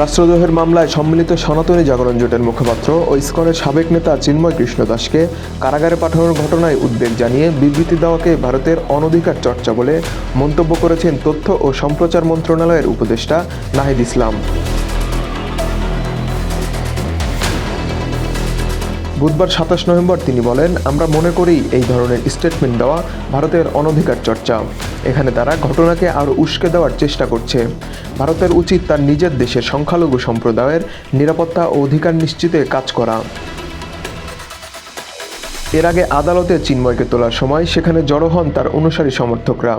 রাষ্ট্রদ্রোহের মামলায় সম্মিলিত সনাতনী জাগরণ জোটের মুখপাত্র ও ইসকনের সাবেক নেতা চিন্ময় কৃষ্ণ দাসকে কারাগারে পাঠানোর ঘটনায় উদ্বেগ জানিয়ে বিবৃতি দেওয়াকে ভারতের অনধিকার চর্চা বলে মন্তব্য করেছেন তথ্য ও সম্প্রচার মন্ত্রণালয়ের উপদেষ্টা নাহিদ ইসলাম। বুধবার ২৭ নভেম্বর তিনি বলেন, আমরা মনে করি এই ধরনের স্টেটমেন্ট দেওয়া ভারতের অনধিকার চর্চা। এখানে তারা ঘটনাকে আরও উস্কে দেওয়ার চেষ্টা করছে। ভারতের উচিত তার নিজের দেশের সংখ্যালঘু সম্প্রদায়ের নিরাপত্তা ও অধিকার নিশ্চিতে কাজ করা। এর আগে আদালতে চিন্ময়কে তোলার সময় সেখানে জড়ো হন তার অনুসারী সমর্থকরা।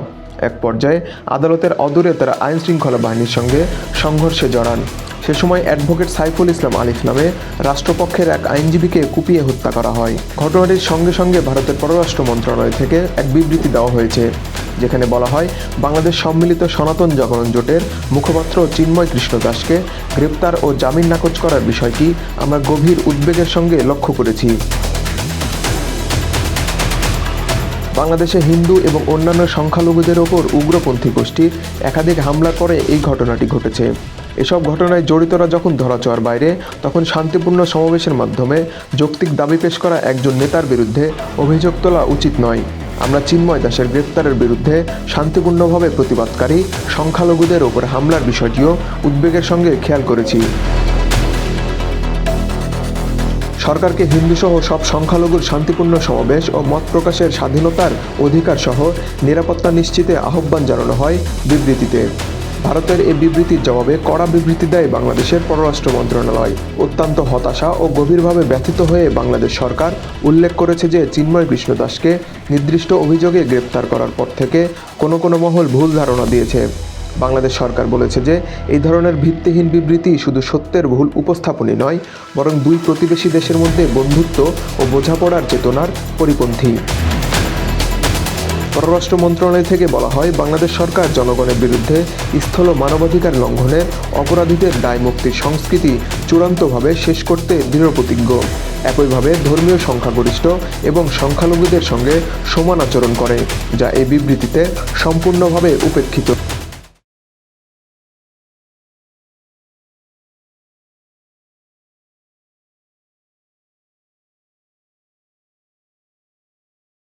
এক পর্যায়ে আদালতের অদূরে তারা আইনশৃঙ্খলা বাহিনীর সঙ্গে সংঘর্ষে জড়ান। সে সময় অ্যাডভোকেট সাইফুল ইসলাম আলিফ নামে রাষ্ট্রপক্ষের এক আইনজীবীকে কুপিয়ে হত্যা করা হয়। ঘটনাটির সঙ্গে সঙ্গে ভারতের পররাষ্ট্র মন্ত্রণালয় থেকে এক বিবৃতি দেওয়া হয়েছে, যেখানে বলা হয়, বাংলাদেশ সম্মিলিত সনাতন জাগরণ জোটের মুখপাত্র চিন্ময় কৃষ্ণ দাসকে গ্রেপ্তার ও জামিন নাকচ করার বিষয়টি আমরা গভীর উদ্বেগের সঙ্গে লক্ষ্য করেছি। বাংলাদেশে হিন্দু এবং অন্যান্য সংখ্যালঘুদের ওপর উগ্রপন্থী গোষ্ঠীর একাধিক হামলার পরে এই ঘটনাটি ঘটেছে। এসব ঘটনায় জড়িতরা যখন ধরাছোঁয়ার বাইরে, তখন শান্তিপূর্ণ সমাবেশের মাধ্যমে যৌক্তিক দাবি পেশ করা একজন নেতার বিরুদ্ধে অভিযোগ তোলা উচিত নয়। আমরা চিন্ময় দাসের গ্রেপ্তারের বিরুদ্ধে শান্তিপূর্ণভাবে প্রতিবাদকারী সংখ্যালঘুদের ওপর হামলার বিষয়টিও উদ্বেগের সঙ্গে খেয়াল করেছি। সরকারকে হিন্দুসহ সব সংখ্যালঘুর শান্তিপূর্ণ সমাবেশ ও মত প্রকাশের স্বাধীনতার অধিকার সহ নিরাপত্তা নিশ্চিতে আহ্বান জানানো হয় বিবৃতিতে। ভারতের এই বিবৃতির জবাবে কড়া বিবৃতি দেয় বাংলাদেশের পররাষ্ট্র মন্ত্রণালয়। অত্যন্ত হতাশা ও গভীরভাবে ব্যথিত হয়ে বাংলাদেশ সরকার উল্লেখ করেছে যে চিন্ময় কৃষ্ণ দাসকে নির্দিষ্ট অভিযোগে গ্রেপ্তার করার পর থেকে কোনো মহল ভুল ধারণা দিয়েছে। বাংলাদেশ সরকার বলেছে যে এই ধরনের ভিত্তিহীন বিবৃতি শুধু সত্যের ভুল উপস্থাপনই নয়, বরং দুই প্রতিবেশী দেশের মধ্যে বন্ধুত্ব ও বোঝাপড়ার চেতনার পরিপন্থী। পররাষ্ট্র মন্ত্রণালয় থেকে বলা হয়, বাংলাদেশ সরকার জনগণের বিরুদ্ধে স্থূল মানবাধিকার লঙ্ঘনের অপরাধীদের দায় মুক্তির সংস্কৃতি চূড়ান্তভাবে শেষ করতে দৃঢ়প্রতিজ্ঞ। একইভাবে ধর্মীয় সংখ্যাগরিষ্ঠ এবং সংখ্যালঘুদের সঙ্গে সমান আচরণ করে, যা এই বিবৃতিতে সম্পূর্ণভাবে উপেক্ষিত।